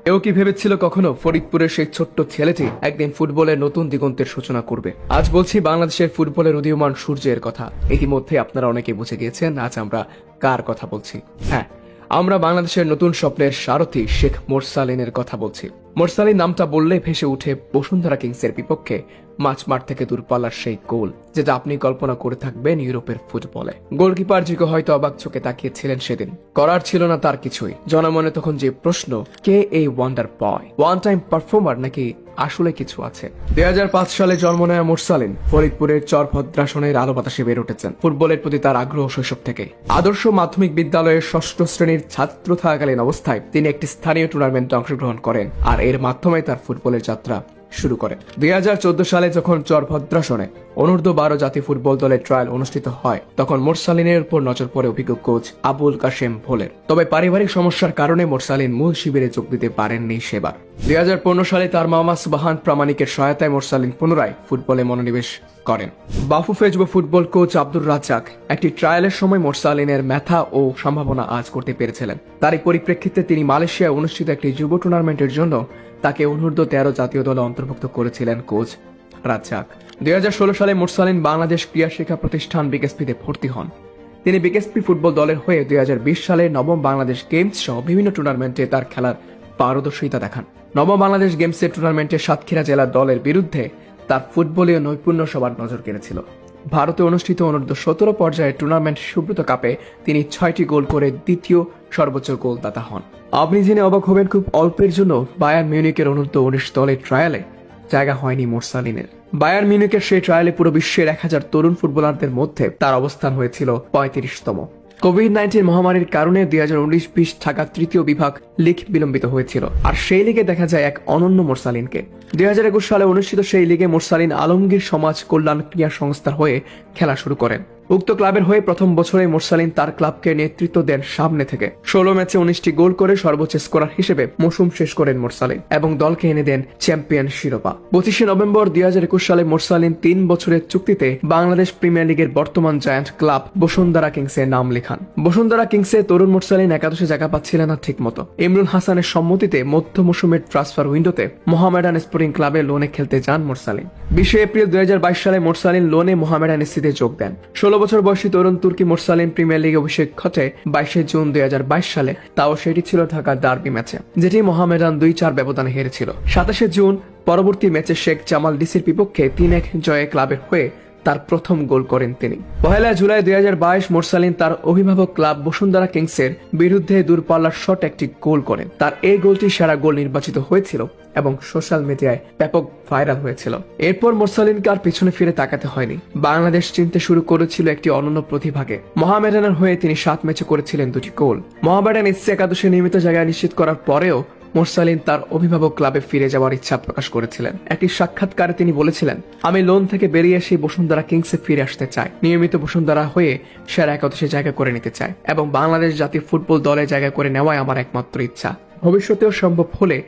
কেউ কি ভেবেছিল কখনো ফরিদপুরের সেই ছোট্ট ছেলেটি একদিন ফুটবলের নতুন দিগন্তের সূচনা করবে? আজ বলছি বাংলাদেশের ফুটবলের উদীয়মান সূর্যের কথা। ইতিমধ্যে আপনারা অনেকে বুঝে গিয়েছেন আজ আমরা কার কথা বলছি। হ্যাঁ, আমরা বাংলাদেশের নতুন স্বপ্নের সারথি শেখ মোরসালিনের কথা বলছি। মোরসালিন নামটা বললে ভেসে উঠে বসুন্ধরা কিংসের বিপক্ষে মাঠ থেকে দূরপাল্লার সেই গোল, যেটা আপনি কল্পনা করে থাকবেন ইউরোপের ফুটবলে। গোলকিপার জিগো হয়তো অবাক চোখে তাকিয়েছিলেন সেদিন। করার ছিল না তার কিছুই। জনমনে তখন যে প্রশ্ন, কে এই ওয়ান্ডার বয়? ওয়ান টাইম পারফর্মার নাকি আসলে কিছু আছে? 2005 সালে জন্ম নেওয়া মোরসালিন ফরিদপুরের চরভদ্রাসনের আলো বাতাসে বেড়ে উঠেছেন। ফুটবলের প্রতি তার আগ্রহ শৈশব থেকেই। আদর্শ মাধ্যমিক বিদ্যালয়ের 6ষ্ঠ শ্রেণীর ছাত্র থাকাকালীন অবস্থায় তিনি একটি স্থানীয় টুর্নামেন্টে অংশগ্রহণ করেন, আর এর মাধ্যমে তার ফুটবলের যাত্রা শুরু করেন। 2014 সালে যখন চরভদ্রাসনে অনূর্ধ্ব-12 জাতীয় ফুটবল দলের ট্রায়াল অনুষ্ঠিত হয়, তখন মোরসালিনের উপর নজর পড়ে অভিজ্ঞ কোচ আবুল কাশেম ভোলের। তবে পারিবারিক সমস্যার কারণে মোরসালিন মূল শিবিরে যোগ দিতে পারেননি সেবার। 2015 সালে তার মামা সুবাহান প্রামাণিকের সহায়তায় মোরসালিন পুনরায় ফুটবলে মনোনিবেশ করেন। বাফুফেজবো ফুটবল কোচ আব্দুর রাজ্জাক একটি ট্রায়ালের সময় মোরসালিনের মেধা ও সম্ভাবনা আজ করতে পেরেছিলেন। তারই পরিপ্রেক্ষিতে তিনি মালয়েশিয়ায় অনুষ্ঠিত একটি যুব টুর্নামেন্টের জন্য তাকে অনূর্ধ্ব-13 জাতীয় দলে অন্তর্ভুক্ত করেছিলেন কোচ রাজ্জাক। 2016 সালে মোরসালিন বাংলাদেশ ক্রীড়া শিক্ষা প্রতিষ্ঠান বিকেএসপিতে ভর্তি হন। তিনি বিকেএসপি ফুটবল দলের হয়ে 2020 সালে নবম বাংলাদেশ গেমস সহ বিভিন্ন টুর্নামেন্টে তার খেলার পারদর্শিতা দেখান। নবম বাংলাদেশ গেমসের টুর্নামেন্টে সাতক্ষীরা জেলার দলের বিরুদ্ধে তার ফুটবলীয় নৈপুণ্য সবার নজর কেড়েছিল। ভারতে অনুষ্ঠিত অনূর্ধ্ব-17 পর্যায়ের টুর্নামেন্ট সুব্রত কাপে তিনি 6টি গোল করে দ্বিতীয় সর্বোচ্চ গোলদাতা হন। আপনি জেনে অবাক হবেন, খুব অল্পের জন্য বায়ার্ন মিউনিখের অনূর্ধ্ব-19 দলের ট্রায়ালে জায়গা হয়নি মোরসালিনের। বায়ার্ন মিউনিখের সেই ট্রায়ালে পুরো বিশ্বের 1000 তরুণ ফুটবলারদের মধ্যে তার অবস্থান হয়েছিল 35তম। কোভিড-19 মহামারীর কারণে 2019-20 ঢাকা তৃতীয় বিভাগ লিগ বিলম্বিত হয়েছিল, আর সেই লিগে দেখা যায় এক অনন্য মোরসালিনকে। 2021 সালে অনুষ্ঠিত সেই লিগে মোরসালিন আলমগীর সমাজ কল্যাণ ক্রীড়া সংস্থার হয়ে খেলা শুরু করেন। উক্ত ক্লাবের হয়ে প্রথম বছরে মোরসালিন তার ক্লাবকে নেতৃত্ব দেন সামনে থেকে। 16 ম্যাচে 19টি গোল করে সর্বোচ্চ স্কোরার হিসেবে মৌসুম শেষ করেন মোরসালিন এবং দলকে এনে দেন চ্যাম্পিয়ন শিরোপা। 25 নভেম্বর 2021 সালে মোরসালিন 3 বছরের চুক্তিতে বাংলাদেশ প্রিমিয়ার লিগের বর্তমান জায়ান্ট ক্লাব বসুন্ধরা কিংসে নাম লেখান। বসুন্ধরা কিংসে তরুণ মোরসালিন একাদশে জায়গা পাচ্ছিলেন না ঠিক মতো। ইমরুল হাসানের সম্মতিতে মধ্য মৌসুমের ট্রান্সফার উইন্ডোতে মোহামেডান স্পোর্টিং ক্লাবে লোনে খেলতে যান মোরসালিন। 20 এপ্রিল 2022 সালে মোরসালিন লোনে মোহামেডান এসিতে যোগ দেন। 16 বছর বয়সী তরুণ তুর্কি মোরসালিন প্রিমিয়ার লিগে অভিষেক ঘটে 22 জুন 2022 সালে। তাও সেটি ছিল ঢাকা ডার্বি ম্যাচে, যেটি মোহামেডান 2-4 ব্যবধানে হেরেছিল। 27 জুন পরবর্তী ম্যাচে শেখ জামাল ডিসির বিপক্ষে 3-1 জয়ে ক্লাবের হয়ে তার প্রথম গোল করেন তিনি। 1 জুলাই 2022 মোরসালিন তার অভিভাবক ক্লাব বসুন্ধরা কিংসের বিরুদ্ধে দূরপাল্লার শট একটি গোল করেন। তার এই গোলটি সেরা গোল নির্বাচিত হয়েছিল এবং সোশ্যাল মিডিয়ায় ব্যাপক ভাইরাল হয়েছিল। এরপর মোরসালিনকে আর পিছনে ফিরে তাকাতে হয়নি। বাংলাদেশ চিনতে শুরু করেছিল একটি অনন্য প্রতিভাকে। মোহামেডানের হয়ে তিনি 7 ম্যাচে করেছিলেন 2টি গোল। মোহামেডান এসসি একাদশে নিয়মিত জায়গা নিশ্চিত করার পরেও মোরসালিন তার অভিভাবক ক্লাবে ফিরে যাওয়ার ইচ্ছা প্রকাশ করেছিলেন। একটি সাক্ষাৎকারে তিনি বলেছিলেন, আমি লোন থেকে বেরিয়ে এসে বসুন্ধরা কিংসে ফিরে আসতে চাই। নিয়মিত বসুন্ধরা হয়ে সেরা একাদশে জায়গা করে নিতে চাই এবং বাংলাদেশ জাতীয় ফুটবল দলে জায়গা করে নেওয়াই আমার একমাত্র ইচ্ছা। ভবিষ্যতেও সম্ভব হলে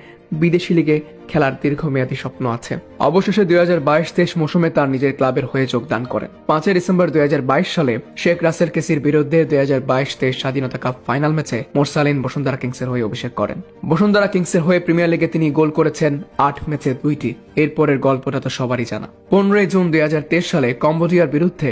বিদেশি লিগে খেলার দীর্ঘমেয়াদী স্বপ্ন আছে। অবশেষে 2022-23 মৌসুমে তার নিজের ক্লাবের হয়ে যোগদান করেন। 5 ডিসেম্বর 2022 সালে শেখ রাসেল কেসির বিরুদ্ধে 2022-23 স্বাধীনতা কাপ ফাইনাল ম্যাচে মোরসালিন বসুন্ধরা কিংসের হয়ে অভিষেক করেন। বসুন্ধরা কিংসের হয়ে প্রিমিয়ার লিগে তিনি গোল করেছেন 8 ম্যাচে 2টি। এরপরের গল্পটা তো সবারই জানা। 15 জুন 2023 সালে কম্বোডিয়ার বিরুদ্ধে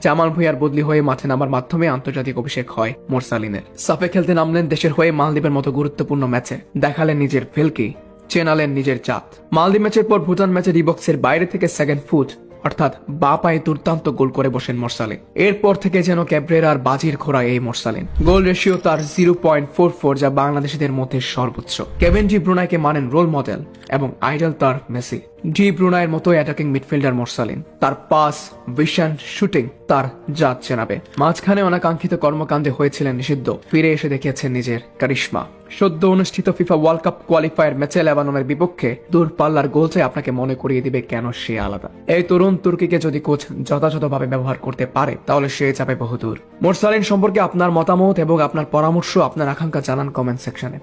জামাল ভুঁইয়ার বদলি হয়ে মাঠে নামার মাধ্যমে আন্তর্জাতিক অভিষেক হয় মোরসালিনের। সাফে খেলতে নামলেন দেশের হয়ে মালদ্বীপের মতো গুরুত্বপূর্ণ ম্যাচে। দেখালেন নিজের ভেলকি, চেনালেন নিজের জাত। মালদ্বীপ ম্যাচের পর ভুটান ম্যাচে রিবক্সের বাইরে থেকে সেকেন্ড ফুট অর্থাৎ বা পায়ে দুর্দান্ত গোল করে বসেন মোরসালিন। এরপর থেকে যেন ক্যাব্রেরার বাজির ঘোড়া এই মোরসালিন। গোল রেশিও তার 0.44, যা বাংলাদেশিদের মধ্যে সর্বোচ্চ। কেভিন ডি ব্রুনাইকে মানেন রোল মডেল এবং আইডল তার মেসি। ডি ব্রুনাইয়ের মতো অ্যাটাকিং মিডফিল্ডার মোরসালিন। তার পাস, ভিশন, শুটিং তার জাত চেনাবে। মাঝখানে অনাকাঙ্ক্ষিত কর্মকাণ্ডে হয়েছিলেন নিষিদ্ধ, ফিরে এসে দেখিয়েছেন নিজের কারিশমা। সদ্য অনুষ্ঠিত ফিফা ওয়ার্ল্ড কাপ কোয়ালিফায়ার ম্যাচে লেবাননের বিপক্ষে দূরপাল্লার গোলটাই আপনাকে মনে করিয়ে দিবে কেন সে আলাদা। এই তরুণ তুর্কিকে যদি কোচ যথাযথভাবে ব্যবহার করতে পারে তাহলে সে যাবে বহুদূর। মোরসালিন সম্পর্কে আপনার মতামত এবং আপনার পরামর্শ, আপনার আকাঙ্ক্ষা জানান কমেন্ট সেকশনে।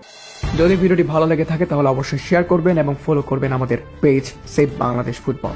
যদি ভিডিওটি ভালো লেগে থাকে তাহলে অবশ্যই শেয়ার করবেন এবং ফলো করবেন আমাদের পেজ সেভ বাংলাদেশ ফুটবল।